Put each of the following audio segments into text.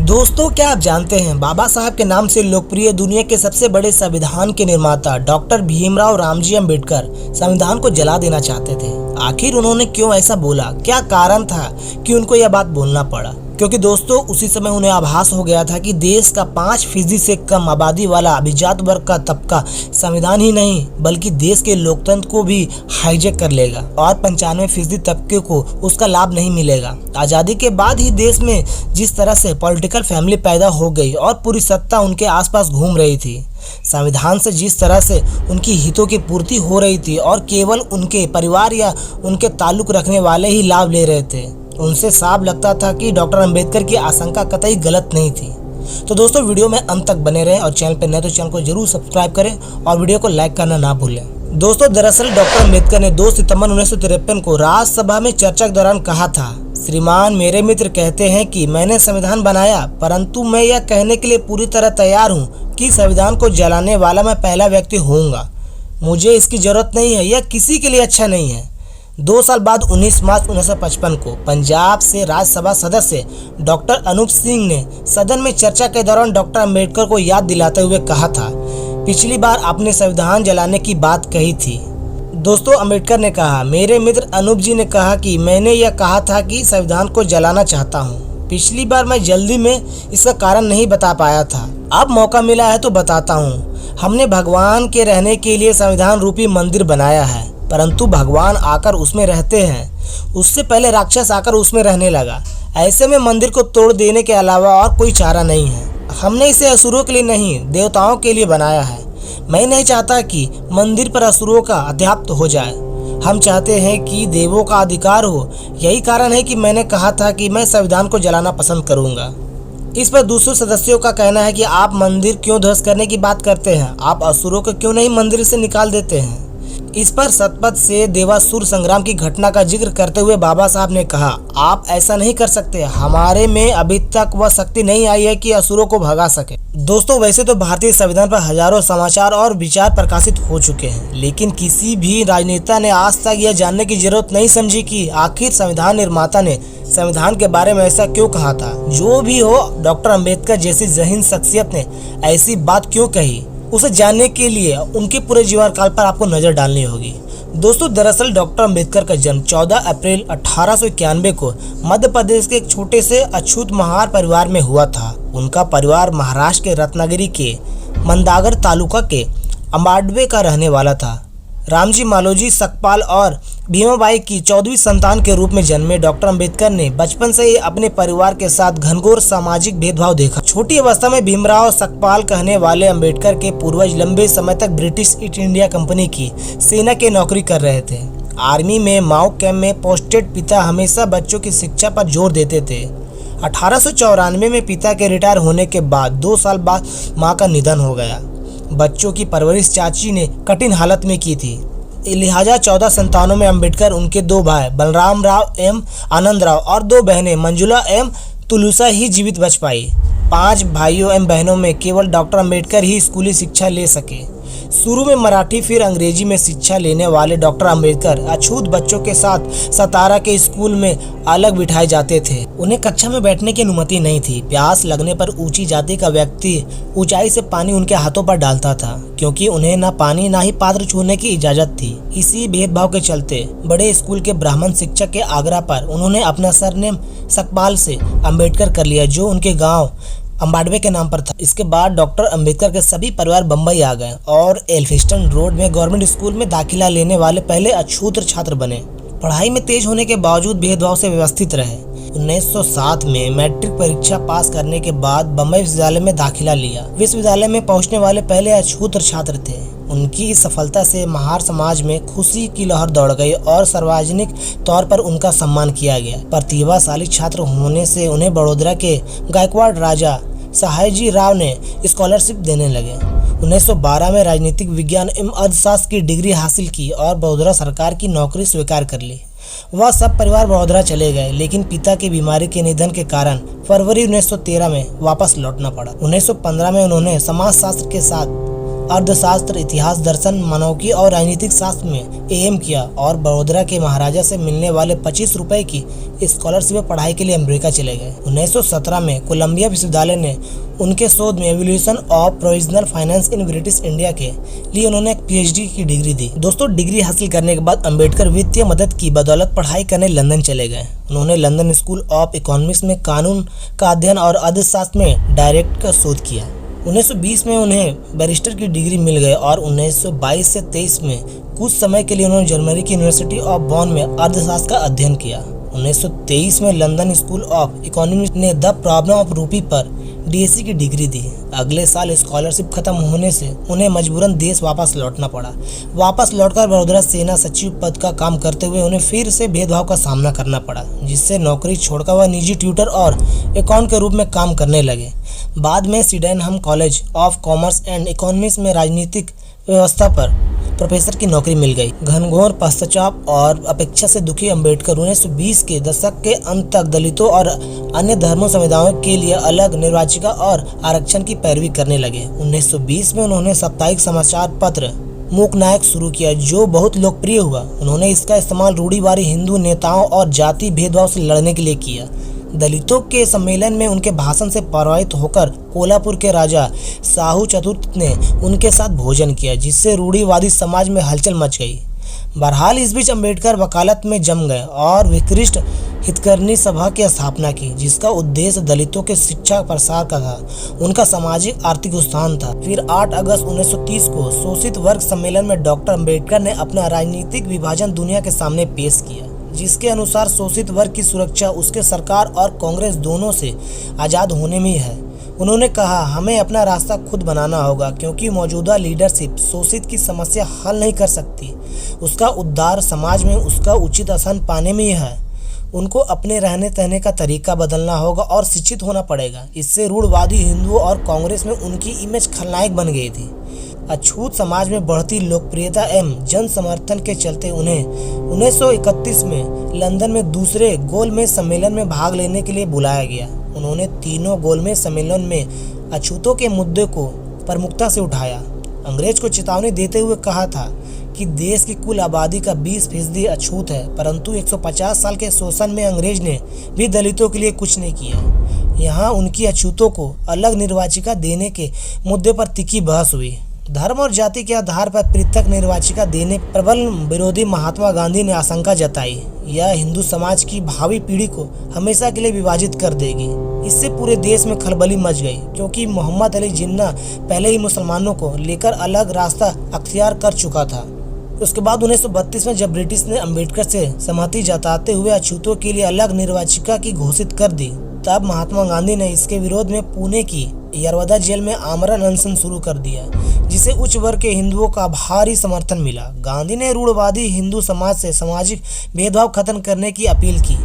दोस्तों, क्या आप जानते हैं बाबा साहब के नाम से लोकप्रिय दुनिया के सबसे बड़े संविधान के निर्माता डॉक्टर भीमराव रामजी अंबेडकर संविधान को जला देना चाहते थे। आखिर उन्होंने क्यों ऐसा बोला? क्या कारण था कि उनको यह बात बोलना पड़ा? क्योंकि दोस्तों, उसी समय उन्हें आभास हो गया था कि देश का 5% से कम आबादी वाला अभिजात वर्ग का तबका संविधान ही नहीं बल्कि देश के लोकतंत्र को भी हाईजैक कर लेगा और 95% तबके को उसका लाभ नहीं मिलेगा। आज़ादी के बाद ही देश में जिस तरह से पॉलिटिकल फैमिली पैदा हो गई और पूरी सत्ता उनके आसपास घूम रही थी, संविधान से जिस तरह से उनकी हितों की पूर्ति हो रही थी और केवल उनके परिवार या उनके ताल्लुक रखने वाले ही लाभ ले रहे थे, उनसे साफ लगता था कि डॉक्टर अंबेडकर की आशंका कतई गलत नहीं थी। तो दोस्तों, वीडियो में अंत तक बने रहें और चैनल पर नए तो चैनल को जरूर सब्सक्राइब करें और वीडियो को लाइक करना ना भूलें। दोस्तों, दरअसल डॉक्टर अंबेडकर ने 2 सितंबर 1953 को राज्यसभा में चर्चा के दौरान कहा था, श्रीमान मेरे मित्र कहते हैं कि मैंने संविधान बनाया, परंतु मैं यह कहने के लिए पूरी तरह तैयार हूँ कि संविधान को जलाने वाला मैं पहला व्यक्ति होऊंगा। मुझे इसकी जरूरत नहीं है, यह किसी के लिए अच्छा नहीं है। 2 साल बाद 19 मार्च 1955 को पंजाब से राज्यसभा सदस्य डॉक्टर अनूप सिंह ने सदन में चर्चा के दौरान डॉक्टर अंबेडकर को याद दिलाते हुए कहा था, पिछली बार आपने संविधान जलाने की बात कही थी। दोस्तों, अंबेडकर ने कहा, मेरे मित्र अनूप जी ने कहा कि मैंने यह कहा था कि संविधान को जलाना चाहता हूँ। पिछली बार मैं जल्दी में इसका कारण नहीं बता पाया था, अब मौका मिला है तो बताता हूँ। हमने भगवान के रहने के लिए संविधान रूपी मंदिर बनाया है, परंतु भगवान आकर उसमें रहते हैं, उससे पहले राक्षस आकर उसमें रहने लगा। ऐसे में मंदिर को तोड़ देने के अलावा और कोई चारा नहीं है। हमने इसे असुरों के लिए नहीं, देवताओं के लिए बनाया है। मैं नहीं चाहता कि मंदिर पर असुरों का अध्याप्त हो जाए। हम चाहते हैं कि देवों का अधिकार हो। यही कारण है कि मैंने कहा था कि मैं संविधान को जलाना पसंद करूंगा। इस पर दूसरे सदस्यों का कहना है कि आप मंदिर क्यों ध्वस्त करने की बात करते हैं, आप असुरों को क्यों नहीं मंदिर से निकाल देते हैं। इस पर सतपथ से देवासुर संग्राम की घटना का जिक्र करते हुए बाबा साहब ने कहा, आप ऐसा नहीं कर सकते, हमारे में अभी तक वह शक्ति नहीं आई है कि असुरों को भगा सके। दोस्तों, वैसे तो भारतीय संविधान पर हजारों समाचार और विचार प्रकाशित हो चुके हैं, लेकिन किसी भी राजनेता ने आज तक यह जानने की जरूरत नहीं समझी कि आखिर संविधान निर्माता ने संविधान के बारे में ऐसा क्यों कहा था। जो भी हो, डॉक्टर अंबेडकर जैसी जहीन शख्सियत ने ऐसी बात क्यों कही, उसे जानने के लिए उनके पूरे जीवन काल पर आपको नजर डालनी होगी। दोस्तों, दरअसल डॉक्टर अंबेडकर का जन्म 14 अप्रैल 1891 को मध्य प्रदेश के एक छोटे से अछूत महार परिवार में हुआ था। उनका परिवार महाराष्ट्र के रत्नागिरी के मंदागर तालुका के अम्बाडवे का रहने वाला था। रामजी मालोजी सकपाल और भीमाबाई की 14वीं संतान के रूप में जन्मे डॉक्टर अंबेडकर ने बचपन से ही अपने परिवार के साथ घनघोर सामाजिक भेदभाव देखा। छोटी अवस्था में भीमराव सकपाल कहने वाले अंबेडकर के पूर्वज लंबे समय तक ब्रिटिश ईस्ट इंडिया कंपनी की सेना की नौकरी कर रहे थे। आर्मी में माओ कैंप में पोस्टेड पिता हमेशा बच्चों की शिक्षा पर जोर देते थे। 1894 में पिता के रिटायर होने के बाद 2 साल बाद माँ का निधन हो गया। बच्चों की परवरिश चाची ने कठिन हालत में की थी, लिहाजा 14 संतानों में अंबेडकर, उनके 2 भाई बलराम राव एवं आनंद राव और 2 बहनें मंजुला एवं तुलुसा ही जीवित बच पाई। 5 भाइयों एवं बहनों में केवल डॉक्टर अंबेडकर ही स्कूली शिक्षा ले सके। शुरू में मराठी फिर अंग्रेजी में शिक्षा लेने वाले डॉक्टर अंबेडकर अछूत बच्चों के साथ सतारा के स्कूल में अलग बिठाए जाते थे। उन्हें कक्षा में बैठने की अनुमति नहीं थी। प्यास लगने पर ऊंची जाति का व्यक्ति ऊंचाई से पानी उनके हाथों पर डालता था, क्योंकि उन्हें न पानी न ही पात्र छूने की इजाजत थी। इसी भेदभाव के चलते बड़े स्कूल के ब्राह्मण शिक्षक के आग्रह पर उन्होंने अपना सरनेम सकपाल से अंबेडकर कर लिया, जो उनके गाँव अम्बाडवे के नाम पर था। इसके बाद डॉक्टर अंबेडकर के सभी परिवार बम्बई आ गए और एल्फिस्टन रोड में गवर्नमेंट स्कूल में दाखिला लेने वाले पहले अछूत छात्र बने। पढ़ाई में तेज होने के बावजूद भेदभाव से व्यवस्थित रहे। 1907 में मैट्रिक परीक्षा पास करने के बाद बम्बई विश्वविद्यालय में दाखिला लिया। विश्वविद्यालय में पहुंचने वाले पहले अछूत छात्र थे। उनकी इस सफलता से महार समाज में खुशी की लहर दौड़ गई और सार्वजनिक तौर पर उनका सम्मान किया गया। प्रतिभाशाली छात्र होने से उन्हें बड़ौदा के गायकवाड़ राजा सयाजी राव ने स्कॉलरशिप देने लगे। 1912 में राजनीतिक विज्ञान एवं अर्थशास्त्र की डिग्री हासिल की और बड़ौदा सरकार की नौकरी स्वीकार कर ली। वह सब परिवार बड़ौदा चले गए, लेकिन पिता की बीमारी के निधन के कारण फरवरी 1913 में वापस लौटना पड़ा। 1915 में उन्होंने समाजशास्त्र के साथ अर्थशास्त्र, इतिहास, दर्शन, मानविकी और राजनीतिक शास्त्र में एम किया और बड़ौदा के महाराजा से मिलने वाले 25 रुपए की स्कॉलरशिप में पढ़ाई के लिए अमेरिका चले गए। 1917 में कोलंबिया विश्वविद्यालय ने उनके शोध में evolution of provisional finance in British India के लिए उन्होंने एक पीएचडी की डिग्री दी। दोस्तों, डिग्री हासिल करने के बाद अम्बेडकर वित्तीय मदद की बदौलत पढ़ाई करने लंदन चले गए। उन्होंने लंदन स्कूल ऑफ इकोनॉमिक्स में कानून का अध्ययन और अर्थशास्त्र में डायरेक्ट का शोध किया। 1920 में उन्हें बैरिस्टर की डिग्री मिल गई और 1922 से 23 में कुछ समय के लिए उन्होंने जर्मनी की यूनिवर्सिटी ऑफ बॉन में अर्थशास्त्र का अध्ययन किया। 1923 में लंदन स्कूल ऑफ इकोनॉमिक्स ने द प्रॉब्लम ऑफ रूपी पर डीएससी की डिग्री दी। अगले साल स्कॉलरशिप खत्म होने से उन्हें मजबूरन देश वापस लौटना पड़ा। वापस लौटकर बड़ौदा सेना सचिव पद का काम करते हुए उन्हें फिर से भेदभाव का सामना करना पड़ा, जिससे नौकरी छोड़कर वह निजी ट्यूटर और अकाउंटेंट के रूप में काम करने लगे। बाद में Sydenham college of commerce and economics में राजनीतिक व्यवस्था पर प्रोफेसर की नौकरी मिल गई। घनघोर पश्चाताप और अपेक्षा से दुखी अम्बेडकर 1920 के दशक के अंत तक दलितों और अन्य धर्मों समुदायों के लिए अलग निर्वाचिका और आरक्षण की पैरवी करने लगे। 1920 में उन्होंने साप्ताहिक समाचार पत्र मूक नायक शुरू किया, जो बहुत लोकप्रिय हुआ। उन्होंने इसका इस्तेमाल रूढ़िवादी हिंदू नेताओं और जाति भेदभाव से लड़ने के लिए किया। दलितों के सम्मेलन में उनके भाषण से प्रभावित होकर कोल्हापुर के राजा साहू चतुर्थ ने उनके साथ भोजन किया, जिससे रूढ़िवादी समाज में हलचल मच गई। बहरहाल इस बीच अम्बेडकर वकालत में जम गए और विकृष्ट हितकर्मी सभा की स्थापना की, जिसका उद्देश्य दलितों के शिक्षा प्रसार का था। उनका सामाजिक आर्थिक उत्थान था। फिर 8 अगस्त 1930 को शोषित वर्ग सम्मेलन में डॉक्टर अम्बेडकर ने अपना राजनीतिक विभाजन दुनिया के सामने पेश किया, जिसके अनुसार शोषित वर्ग की सुरक्षा उसके सरकार और कांग्रेस दोनों से आज़ाद होने में है। उन्होंने कहा, हमें अपना रास्ता खुद बनाना होगा, क्योंकि मौजूदा लीडरशिप शोषित की समस्या हल नहीं कर सकती। उसका उद्धार समाज में उसका उचित स्थान पाने में है। उनको अपने रहने सहने का तरीका बदलना होगा और शिक्षित होना पड़ेगा। इससे रूढ़वादी हिंदुओं और कांग्रेस में उनकी इमेज खलनायक बन गई थी। अछूत समाज में बढ़ती लोकप्रियता एवं जन समर्थन के चलते उन्हें 1931 में लंदन में दूसरे गोलमेज सम्मेलन में भाग लेने के लिए बुलाया गया। उन्होंने तीनों गोलमेज सम्मेलन में अछूतों के मुद्दे को प्रमुखता से उठाया। अंग्रेज को चेतावनी देते हुए कहा था कि देश की कुल आबादी का 20% अछूत है, परंतु 150 साल के शोषण में अंग्रेज ने भी दलितों के लिए कुछ नहीं किया। यहाँ उनकी अछूतों को अलग निर्वाचिका देने के मुद्दे पर तीखी बहस हुई। धर्म और जाति के आधार पर पृथक निर्वाचिका देने प्रबल विरोधी महात्मा गांधी ने आशंका जताई, यह हिंदू समाज की भावी पीढ़ी को हमेशा के लिए विभाजित कर देगी। इससे पूरे देश में खलबली मच गई, क्योंकि मोहम्मद अली जिन्ना पहले ही मुसलमानों को लेकर अलग रास्ता अख्तियार कर चुका था। उसके बाद 1932 में जब ब्रिटिश ने अम्बेडकर से सहमति जताते हुए अछूतों के लिए अलग निर्वाचिका की घोषित कर दी, तब महात्मा गांधी ने इसके विरोध में पुणे की यरवदा जेल में आमरण अनशन शुरू कर दिया, जिसे उच्च वर्ग के हिंदुओं का भारी समर्थन मिला। गांधी ने रूढ़वादी हिंदू समाज से सामाजिक भेदभाव खत्म करने की अपील की।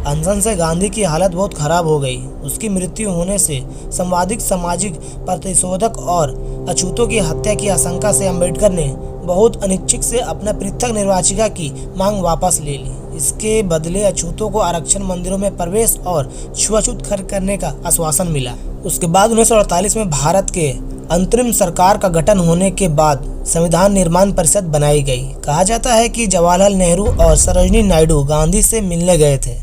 अनशन से गांधी की हालत बहुत खराब हो गई। उसकी मृत्यु होने से संवादिक सामाजिक प्रतिशोधक और अछूतों की हत्या की आशंका से अम्बेडकर ने बहुत अनिच्छुक से अपना पृथक निर्वाचिका की मांग वापस ले ली। इसके बदले अछूतों को आरक्षण, मंदिरों में प्रवेश और छुआछूत खत्म करने का आश्वासन मिला। उसके बाद 1948 में भारत के अंतरिम सरकार का गठन होने के बाद संविधान निर्माण परिषद बनाई गई। कहा जाता है कि जवाहरलाल नेहरू और सरोजिनी नायडू गांधी से मिलने गए थे।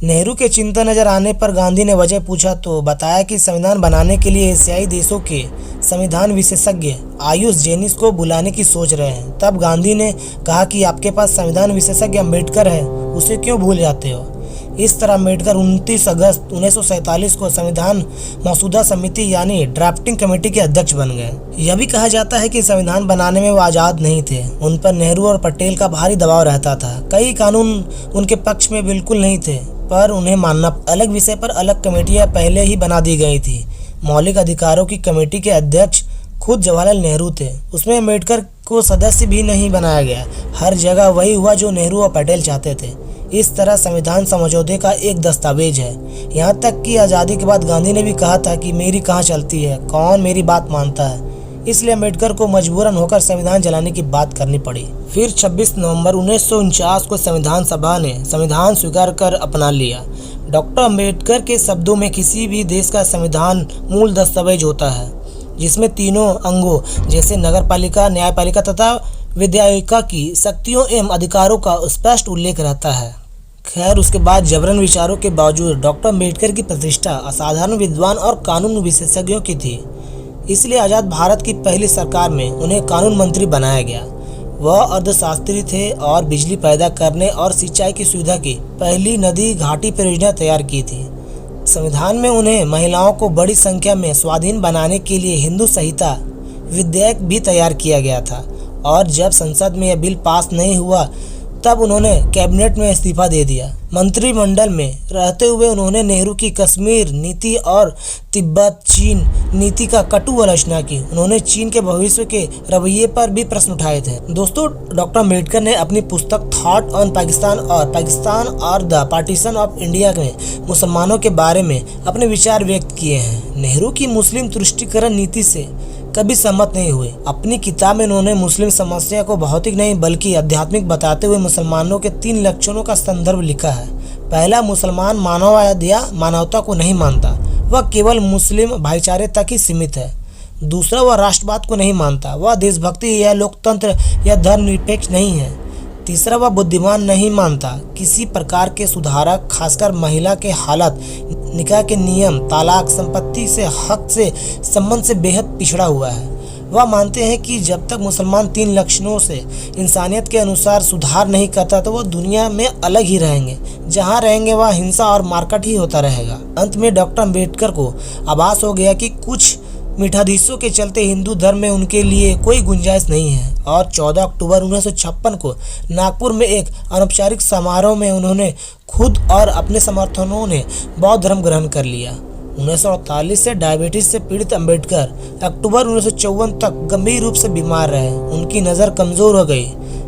नेहरू के चिंता नजर आने पर गांधी ने वजह पूछा तो बताया कि संविधान बनाने के लिए एशियाई देशों के संविधान विशेषज्ञ आयुष जेनिस को बुलाने की सोच रहे हैं। तब गांधी ने कहा कि आपके पास संविधान विशेषज्ञ अम्बेडकर है, उसे क्यों भूल जाते हो। इस तरह अम्बेडकर 29 अगस्त 1947 को संविधान मसौदा समिति यानी ड्राफ्टिंग कमेटी के अध्यक्ष बन गए। यह भी कहा जाता है कि संविधान बनाने में वो आज़ाद नहीं थे। उन पर नेहरू और पटेल का भारी दबाव रहता था। कई कानून उनके पक्ष में बिल्कुल नहीं थे, पर उन्हें मानना। अलग विषय पर अलग कमेटियां पहले ही बना दी गई थी। मौलिक अधिकारों की कमेटी के अध्यक्ष खुद जवाहरलाल नेहरू थे। उसमें अम्बेडकर को सदस्य भी नहीं बनाया गया। हर जगह वही हुआ जो नेहरू और पटेल चाहते थे। इस तरह संविधान समझौते का एक दस्तावेज है। यहाँ तक कि आज़ादी के बाद गांधी ने भी कहा था कि मेरी कहाँ चलती है, कौन मेरी बात मानता है। इसलिए अम्बेडकर को मजबूरन होकर संविधान जलाने की बात करनी पड़ी। फिर 26 नवंबर 1949 को संविधान सभा ने संविधान स्वीकार कर अपना लिया। डॉक्टर अम्बेडकर के शब्दों में किसी भी देश का संविधान मूल दस्तावेज होता है। जिसमें तीनों अंगों जैसे नगरपालिका, न्यायपालिका तथा विधायिका की शक्तियों एवं अधिकारों का स्पष्ट उल्लेख रहता है। खैर, उसके बाद जबरन विचारों के बावजूद डॉक्टर अम्बेडकर की प्रतिष्ठा असाधारण विद्वान और कानून विशेषज्ञों की थी, इसलिए आज़ाद भारत की पहली सरकार में उन्हें कानून मंत्री बनाया गया। वह अर्थशास्त्री थे और बिजली पैदा करने और सिंचाई की सुविधा की पहली नदी घाटी परियोजना तैयार की थी। संविधान में उन्हें महिलाओं को बड़ी संख्या में स्वाधीन बनाने के लिए हिंदू संहिता विधेयक भी तैयार किया गया था, और जब संसद में यह बिल पास नहीं हुआ तब उन्होंने कैबिनेट में इस्तीफा दे दिया। मंत्रिमंडल में रहते हुए उन्होंने नेहरू की कश्मीर नीति और तिब्बत चीन नीति का कटु आलोचना की। उन्होंने चीन के भविष्य के रवैये पर भी प्रश्न उठाए थे। दोस्तों, डॉक्टर अम्बेडकर ने अपनी पुस्तक थॉट ऑन पाकिस्तान और द पार्टीशन ऑफ इंडिया में मुसलमानों के बारे में अपने विचार व्यक्त किए हैं। नेहरू की मुस्लिम तुष्टीकरण नीति से कभी सहमत नहीं हुए। अपनी किताब में उन्होंने मुस्लिम समस्या को भौतिक नहीं बल्कि आध्यात्मिक बताते हुए मुसलमानों के 3 लक्षणों का संदर्भ लिखा है। पहला, मुसलमान मानववाद या मानवता को नहीं मानता, वह केवल मुस्लिम भाईचारे तक ही सीमित है। दूसरा, वह राष्ट्रवाद को नहीं मानता, वह देशभक्ति या लोकतंत्र या धर्मनिरपेक्ष नहीं है। तीसरा, वह बुद्धिमान नहीं मानता, किसी प्रकार के सुधारक, खासकर महिला के हालत, निकाह के नियम, तलाक, संपत्ति से हक से संबंध से बेहद पिछड़ा हुआ है। वह मानते हैं कि जब तक मुसलमान 3 लक्षणों से इंसानियत के अनुसार सुधार नहीं करता तो वह दुनिया में अलग ही रहेंगे। जहाँ रहेंगे वह हिंसा और मारकाट ही होता रहेगा। अंत में डॉक्टर अम्बेडकर को आभास हो गया कि कुछ मिठाधीशों के चलते हिंदू धर्म में उनके लिए कोई गुंजाइश नहीं है, और 14 अक्टूबर 1956 को नागपुर में एक अनौपचारिक समारोह में उन्होंने खुद और अपने समर्थकों ने बौद्ध धर्म ग्रहण कर लिया। 1948 से डायबिटीज से पीड़ित अम्बेडकर अक्टूबर 1954 तक गंभीर रूप से बीमार रहे। उनकी नज़र कमज़ोर हो गई।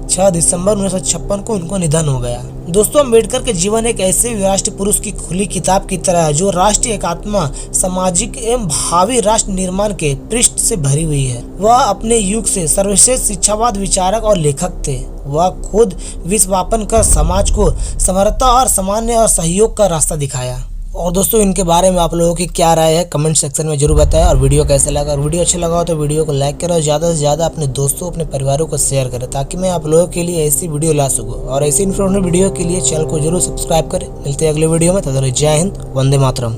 6 दिसंबर 1956 को उनको निधन हो गया। दोस्तों, अम्बेडकर के जीवन एक ऐसे राष्ट्र पुरुष की खुली किताब की तरह है जो राष्ट्रीय एकात्मा, सामाजिक एवं भावी राष्ट्र निर्माण के पृष्ठ से भरी हुई है। वह अपने युग से सर्वश्रेष्ठ शिक्षावाद विचारक और लेखक थे। वह खुद विश्वापन कर समाज को समरसता और सामान्य और सहयोग का रास्ता दिखाया। और दोस्तों, इनके बारे में आप लोगों की क्या राय है कमेंट सेक्शन में जरूर बताएं। और वीडियो कैसा लगा, और वीडियो अच्छा लगा हो तो वीडियो को लाइक करें और ज़्यादा से ज़्यादा अपने दोस्तों, अपने परिवारों को शेयर करें, ताकि मैं आप लोगों के लिए ऐसी वीडियो ला सकूँ। और ऐसी इन्फॉर्मेटिव वीडियो के लिए चैनल को जरूर सब्सक्राइब करें। मिलते हैं अगले वीडियो में। तब तक जय हिंद, वंदे मातरम।